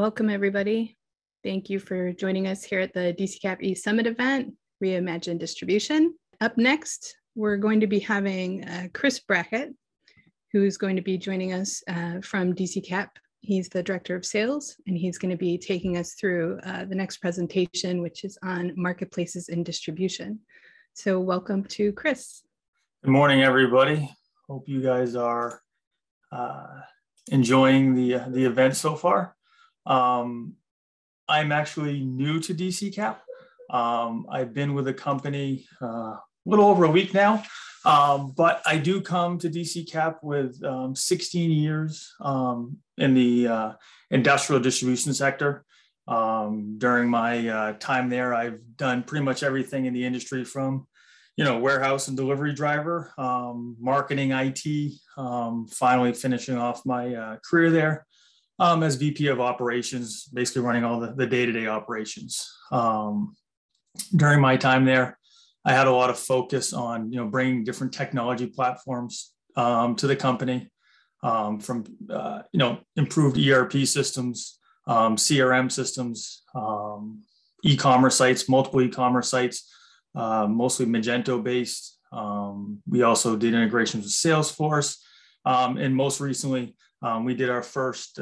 Welcome, everybody. Thank you for joining us here at the DCKAP eSummit event, Reimagine Distribution. Up next, we're going to be having Chris Brackett, who's going to be joining us from DCKAP. He's the Director of Sales, and he's going to be taking us through the next presentation, which is on marketplaces and distribution. So welcome to Chris. Good morning, everybody. Hope you guys are enjoying the event so far. I'm actually new to DCKAP. I've been with the company a little over a week now, but I do come to DCKAP with 16 years in the industrial distribution sector. During my time there, I've done pretty much everything in the industry from, warehouse and delivery driver, marketing, IT, finally finishing off my career there as VP of operations, basically running all the day-to-day operations. During my time there, I had a lot of focus on, bringing different technology platforms to the company, from, improved ERP systems, CRM systems, e-commerce sites, multiple e-commerce sites, mostly Magento based. We also did integrations with Salesforce. And most recently, we did our first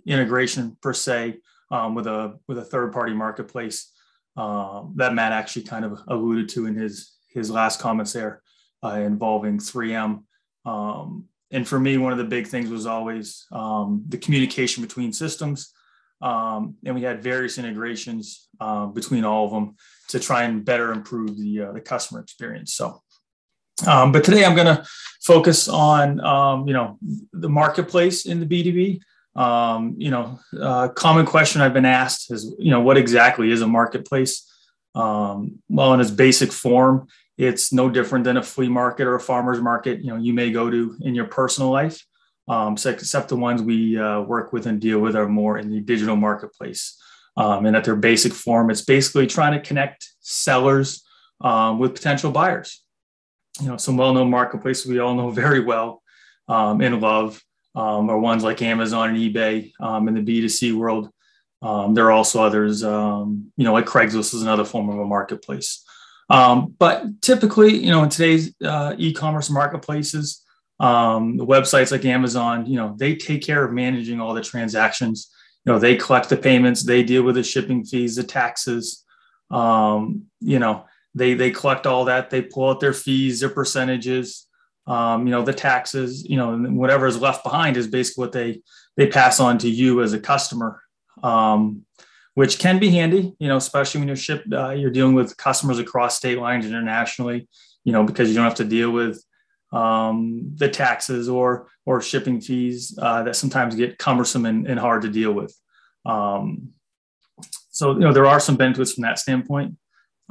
integration per se with a third-party marketplace that Matt actually kind of alluded to in his last comments there, involving 3M. And for me, one of the big things was always the communication between systems. And we had various integrations between all of them to try and better improve the customer experience. So, but today I'm going to focus on, the marketplace in the B2B. Common question I've been asked is, what exactly is a marketplace? Well, in its basic form, it's no different than a flea market or a farmer's market, you may go to in your personal life. Except the ones we work with and deal with are more in the digital marketplace. And at their basic form, it's basically trying to connect sellers with potential buyers. Some well-known marketplaces we all know very well and love are ones like Amazon and eBay in the B2C world. There are also others, like Craigslist is another form of a marketplace. But typically, in today's e-commerce marketplaces, the websites like Amazon, they take care of managing all the transactions. They collect the payments, they deal with the shipping fees, the taxes. They collect all that. They pull out their fees, their percentages, the taxes. Whatever is left behind is basically what they pass on to you as a customer, which can be handy. Especially when you're dealing with customers across state lines internationally. Because you don't have to deal with the taxes or shipping fees that sometimes get cumbersome and hard to deal with. So there are some benefits from that standpoint.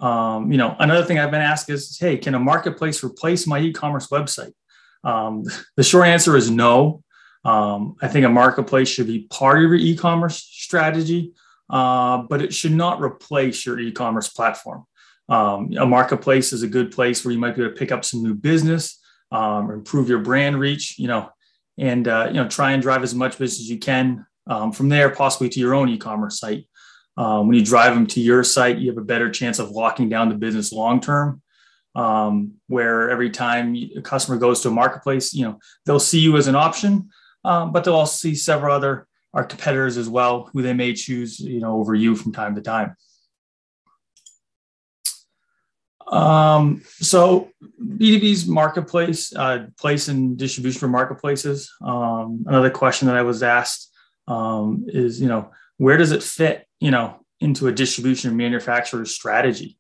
Another thing I've been asked is, hey, can a marketplace replace my e-commerce website? The short answer is no. I think a marketplace should be part of your e-commerce strategy, but it should not replace your e-commerce platform. A marketplace is a good place where you might be able to pick up some new business, improve your brand reach, and try and drive as much business as you can from there, possibly to your own e-commerce site. When you drive them to your site, you have a better chance of locking down the business long term. Where every time a customer goes to a marketplace, they'll see you as an option, but they'll also see several our competitors as well, who they may choose, over you from time to time. So B2B's marketplace, place and distribution for marketplaces. Another question that I was asked is, where does it fit, into a distribution and manufacturer strategy?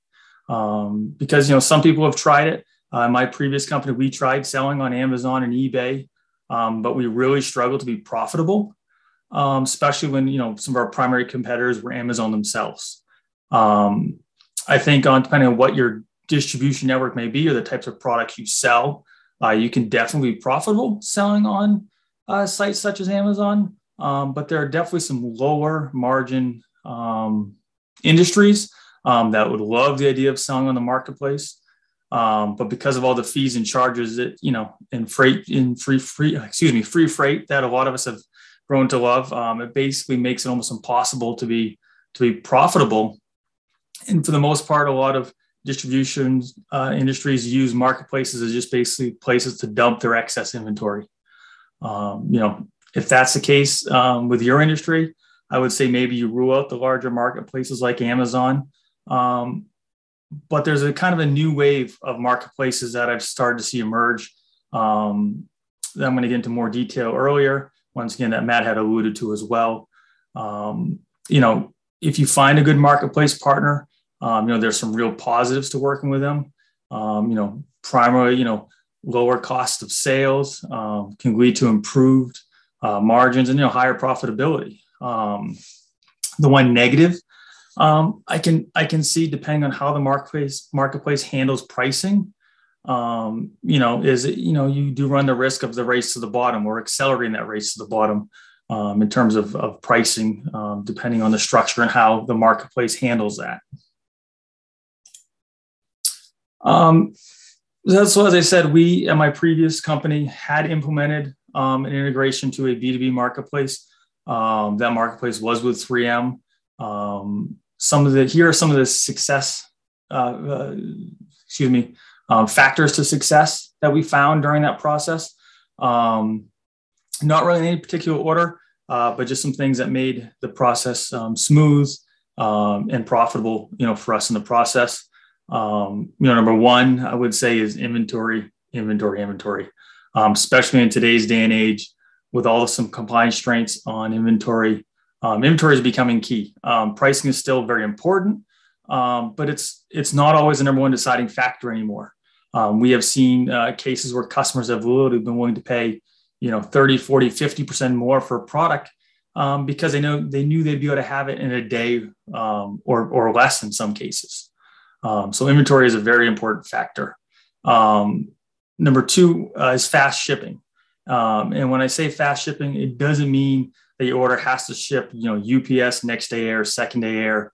Because, some people have tried it. In my previous company, we tried selling on Amazon and eBay, but we really struggled to be profitable, especially when, some of our primary competitors were Amazon themselves. I think depending on what your distribution network may be or the types of products you sell, you can definitely be profitable selling on sites such as Amazon. But there are definitely some lower margin industries that would love the idea of selling on the marketplace. But because of all the fees and charges that, and free freight that a lot of us have grown to love. It basically makes it almost impossible to be profitable. And for the most part, a lot of distribution industries use marketplaces as just basically places to dump their excess inventory. If that's the case with your industry, I would say maybe you rule out the larger marketplaces like Amazon. But there's a kind of a new wave of marketplaces that I've started to see emerge that I'm going to get into more detail earlier. Once again, that Matt had alluded to as well. If you find a good marketplace partner, there's some real positives to working with them. Primarily, lower cost of sales can lead to improved margins and, higher profitability. The one negative I can see, depending on how the marketplace handles pricing, you do run the risk of the race to the bottom or accelerating that race to the bottom in terms of pricing, depending on the structure and how the marketplace handles that. So as I said, we at my previous company had implemented an integration to a B2B marketplace. That marketplace was with 3M. Here are some of the success, factors to success that we found during that process. Not really in any particular order, but just some things that made the process smooth and profitable, for us in the process. Number one, I would say, is inventory, especially in today's day and age with all of some compliance constraints on inventory. Inventory is becoming key. Pricing is still very important, but it's not always the number one deciding factor anymore. We have seen cases where customers have literally been willing to pay, 30, 40, 50% more for a product because they knew they'd be able to have it in a day or less in some cases. So inventory is a very important factor. Number two is fast shipping. And when I say fast shipping, it doesn't mean that your order has to ship, UPS, next day air, second day air,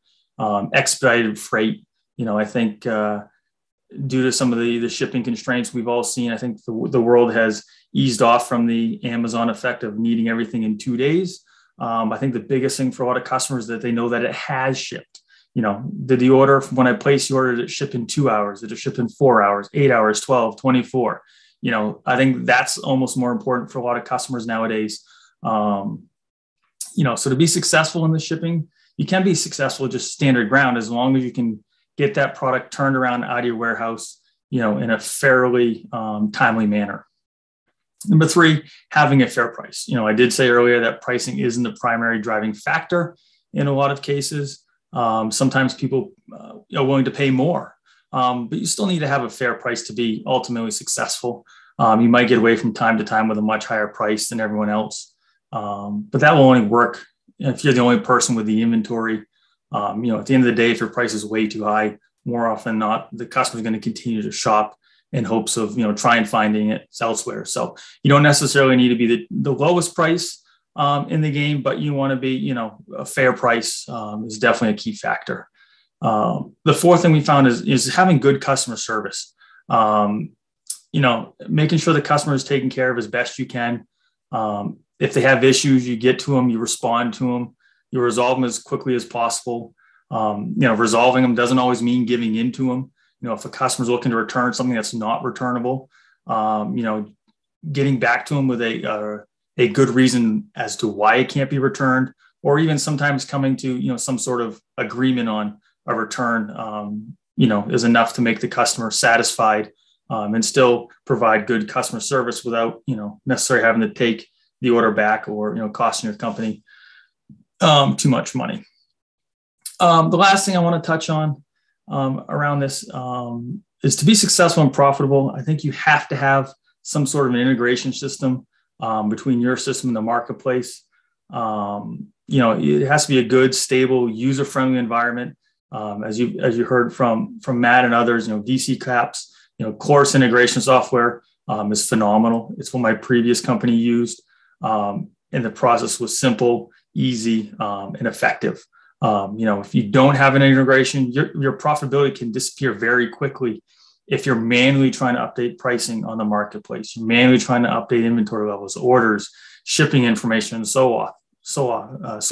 expedited freight. I think due to some of the shipping constraints we've all seen, I think the world has eased off from the Amazon effect of needing everything in 2 days. I think the biggest thing for a lot of customers is that they know that it has shipped. Did the order, when I placed the order, did it ship in 2 hours? Did it ship in 4 hours, 8 hours, 12, 24? I think that's almost more important for a lot of customers nowadays. So to be successful in the shipping, you can be successful just standard ground as long as you can get that product turned around out of your warehouse, in a fairly timely manner. Number three, having a fair price. I did say earlier that pricing isn't the primary driving factor in a lot of cases. Sometimes people are willing to pay more, but you still need to have a fair price to be ultimately successful. You might get away from time to time with a much higher price than everyone else, but that will only work if you're the only person with the inventory. At the end of the day, if your price is way too high, more often than not, the customer is going to continue to shop in hopes of try and finding it elsewhere. So you don't necessarily need to be the lowest price in the game, but you want to be, a fair price is definitely a key factor. The fourth thing we found is having good customer service. Making sure the customer is taken care of as best you can. If they have issues, you get to them, you respond to them, you resolve them as quickly as possible. Resolving them doesn't always mean giving in to them. If a customer's looking to return something that's not returnable, getting back to them with a good reason as to why it can't be returned, or even sometimes coming to, some sort of agreement on a return, is enough to make the customer satisfied and still provide good customer service without, necessarily having to take the order back or, costing your company too much money. The last thing I want to touch on around this is to be successful and profitable. I think you have to have some sort of an integration system between your system and the marketplace. It has to be a good, stable, user-friendly environment. As you heard from Matt and others, DCKAP's course integration software is phenomenal. It's what my previous company used, and the process was simple, easy, and effective. If you don't have an integration, your profitability can disappear very quickly if you're manually trying to update pricing on the marketplace. You're manually trying to update inventory levels, orders, shipping information, and so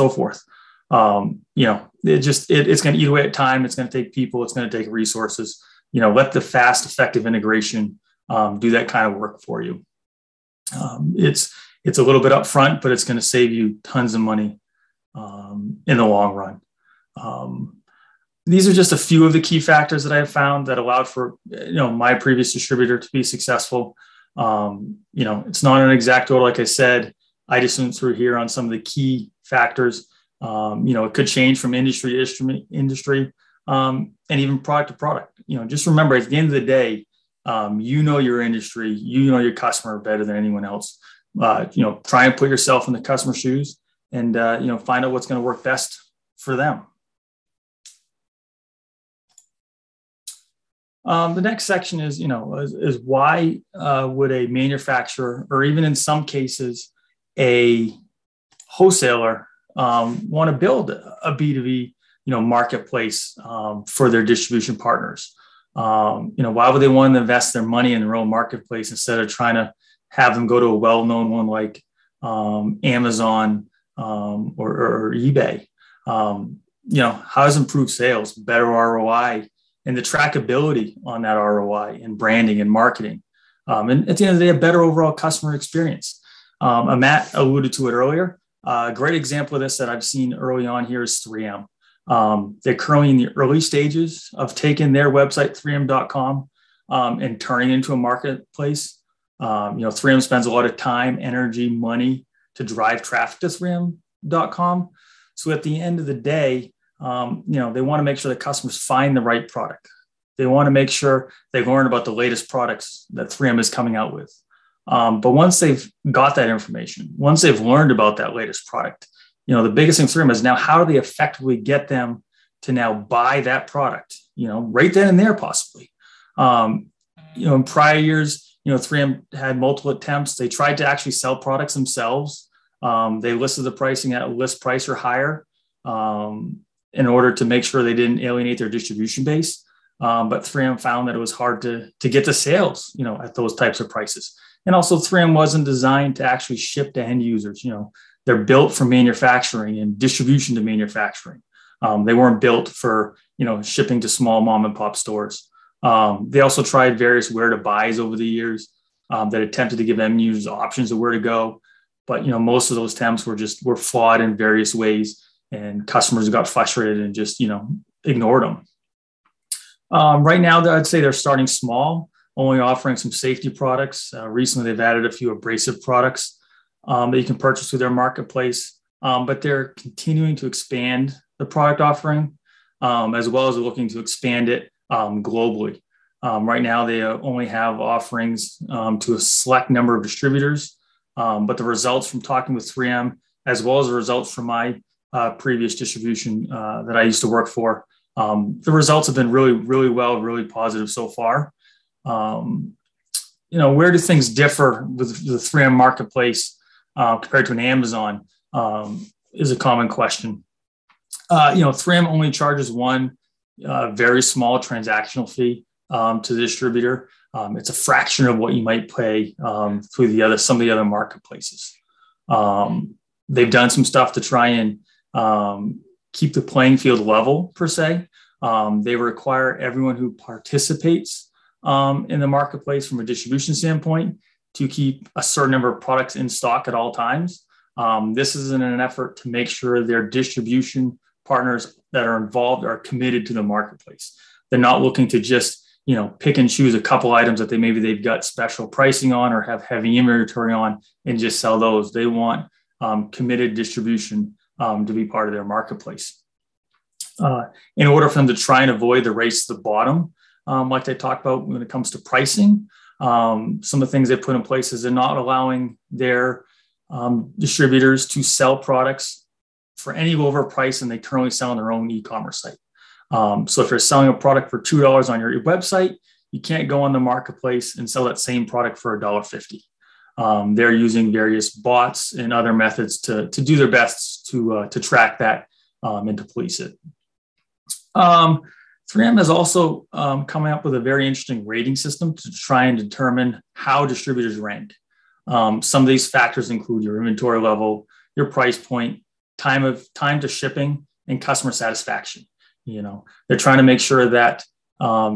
forth. It's going to eat away at time. It's going to take people. It's going to take resources. Let the fast, effective integration do that kind of work for you. It's a little bit upfront, but it's going to save you tons of money in the long run. These are just a few of the key factors that I have found that allowed for my previous distributor to be successful. It's not an exact order, like I said. I just went through here on some of the key factors. It could change from industry to industry, and even product to product. Just remember, at the end of the day, your industry, your customer better than anyone else. Try and put yourself in the customer's shoes, and find out what's going to work best for them. The next section is why would a manufacturer, or even in some cases, a wholesaler, want to build a B2B, marketplace for their distribution partners? Why would they want to invest their money in their own marketplace instead of trying to have them go to a well-known one like Amazon or eBay? How does improved sales, better ROI, and the trackability on that ROI and branding and marketing? And at the end of the day, a better overall customer experience. Matt alluded to it earlier. A great example of this that I've seen early on here is 3M. They're currently in the early stages of taking their website, 3m.com, and turning it into a marketplace. 3M spends a lot of time, energy, money to drive traffic to 3m.com. So at the end of the day, they want to make sure that customers find the right product. They want to make sure they learn about the latest products that 3M is coming out with. But once they've got that information, once they've learned about that latest product, the biggest thing for 3M is now how do they effectively get them to now buy that product, right then and there, possibly. In prior years, 3M had multiple attempts. They tried to actually sell products themselves. They listed the pricing at list price or higher, in order to make sure they didn't alienate their distribution base. But 3M found that it was hard to get the sales, at those types of prices. And also 3M wasn't designed to actually ship to end users. They're built for manufacturing and distribution to manufacturing. They weren't built for, shipping to small mom and pop stores. They also tried various where to buys over the years that attempted to give end users options of where to go. But, most of those attempts were flawed in various ways, and customers got frustrated and just, ignored them. Right now, I'd say they're starting small, only offering some safety products. Recently, they've added a few abrasive products that you can purchase through their marketplace, but they're continuing to expand the product offering, as well as looking to expand it globally. Right now, they only have offerings to a select number of distributors, but the results from talking with 3M, as well as the results from my previous distribution that I used to work for, the results have been really, really well, really positive so far. Where do things differ with the 3M marketplace compared to an Amazon is a common question. 3M only charges one very small transactional fee to the distributor. It's a fraction of what you might pay through some of the other marketplaces. They've done some stuff to try and keep the playing field level, per se. They require everyone who participates in the marketplace from a distribution standpoint to keep a certain number of products in stock at all times. This is in an effort to make sure their distribution partners that are involved are committed to the marketplace. They're not looking to just, pick and choose a couple items that they've got special pricing on or have heavy inventory on and just sell those. They want committed distribution to be part of their marketplace. In order for them to try and avoid the race to the bottom, like they talked about when it comes to pricing, some of the things they put in place is they're not allowing their distributors to sell products for any lower price than they currently sell on their own e-commerce site. So if you're selling a product for $2 on your website, you can't go on the marketplace and sell that same product for $1.50. They're using various bots and other methods to do their best to track that and to police it. 3M has also coming up with a very interesting rating system to try and determine how distributors rank. Some of these factors include your inventory level, your price point, time to shipping, and customer satisfaction. They're trying to make sure that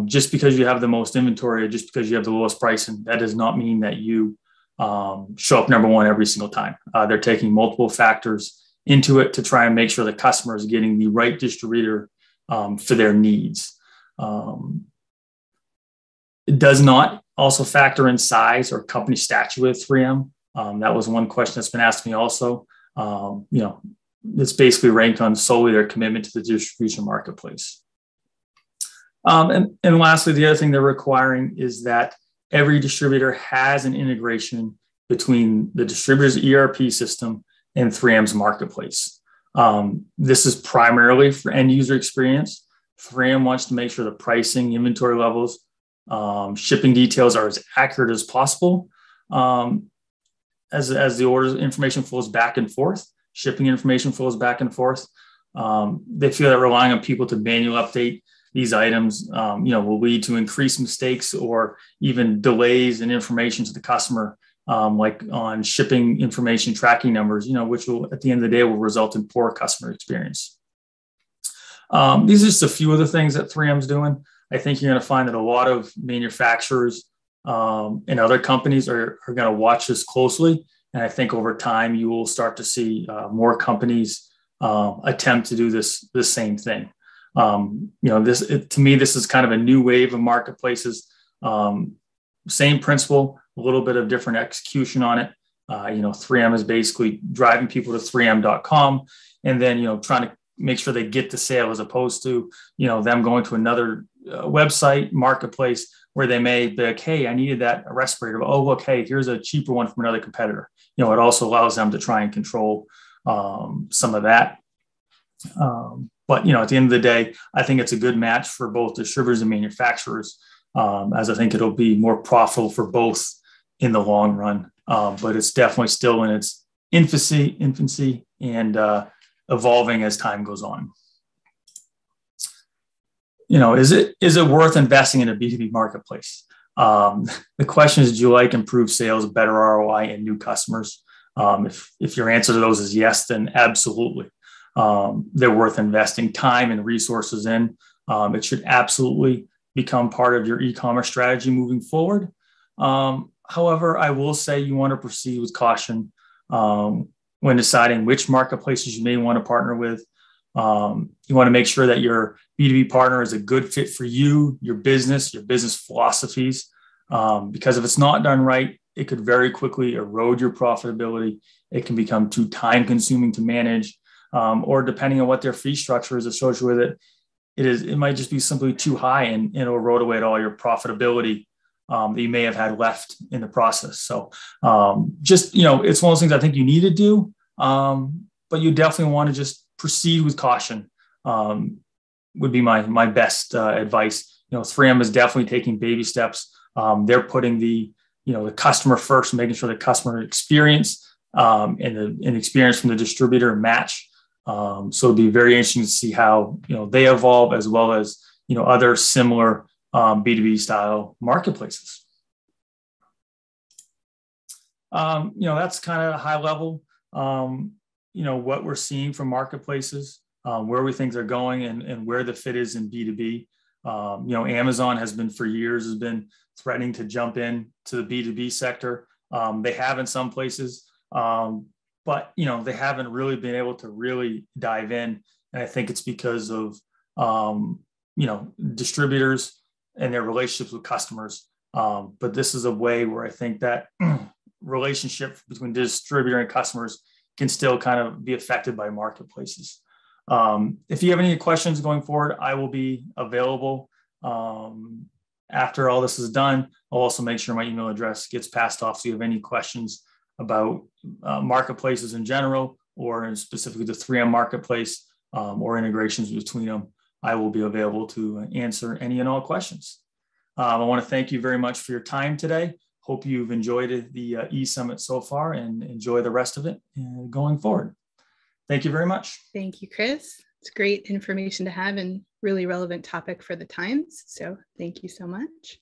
just because you have the most inventory or just because you have the lowest pricing, that does not mean that you show up number one every single time. They're taking multiple factors into it to try and make sure the customer is getting the right distributor for their needs. It does not also factor in size or company stature with 3M. That was one question that's been asked me also. It's basically ranked on solely their commitment to the distribution marketplace. And lastly, the other thing they're requiring is that every distributor has an integration between the distributor's ERP system and 3M's marketplace. This is primarily for end user experience. 3M wants to make sure the pricing, inventory levels, shipping details are as accurate as possible. As the orders information flows back and forth, shipping information flows back and forth. They feel that relying on people to manually update these items, will lead to increased mistakes or even delays in information to the customer, like on shipping information tracking numbers, which will, at the end of the day, will result in poor customer experience. These are just a few of the things that 3M's doing. I think you're going to find that a lot of manufacturers and other companies are going to watch this closely. And I think over time, you will start to see more companies attempt to do this same thing. To me, this is kind of a new wave of marketplaces. Same principle, a little bit of different execution on it. 3M is basically driving people to 3M.com and then, trying to make sure they get the sale as opposed to, them going to another website marketplace where they may be like, hey, I needed that respirator. Oh, look, hey, here's a cheaper one from another competitor. It also allows them to try and control some of that. But, at the end of the day, I think it's a good match for both distributors and manufacturers, as I think it'll be more profitable for both in the long run. But it's definitely still in its infancy and evolving as time goes on. Is it worth investing in a B2B marketplace? The question is, do you like improved sales, better ROI, and new customers? If your answer to those is yes, then absolutely. They're worth investing time and resources in. It should absolutely become part of your e-commerce strategy moving forward. However, I will say you want to proceed with caution when deciding which marketplaces you may want to partner with. You want to make sure that your B2B partner is a good fit for you, your business philosophies, because if it's not done right, it could very quickly erode your profitability. It can become too time consuming to manage. Or depending on what their fee structure is associated with it might just be simply too high and it'll erode away at all your profitability that you may have had left in the process. So it's one of those things I think you need to do, but you definitely want to just proceed with caution would be my best advice. 3M is definitely taking baby steps. They're putting the customer first, making sure the customer experience and the experience from the distributor match. So it'll be very interesting to see how they evolve, as well as other similar B2B style marketplaces. That's kind of high level. What we're seeing from marketplaces, where we think they're going, and where the fit is in B2B. Amazon has been for years threatening to jump in to the B2B sector. They have in some places. But they haven't really been able to really dive in, and I think it's because of distributors and their relationships with customers. But this is a way where I think that relationship between distributor and customers can still kind of be affected by marketplaces. If you have any questions going forward, I will be available after all this is done. I'll also make sure my email address gets passed off. So if you have any questions about marketplaces in general, or specifically the 3M marketplace or integrations between them, I will be available to answer any and all questions. I want to thank you very much for your time today. Hope you've enjoyed the eSummit so far and enjoy the rest of it going forward. Thank you very much. Thank you, Chris. It's great information to have and really relevant topic for the times. So thank you so much.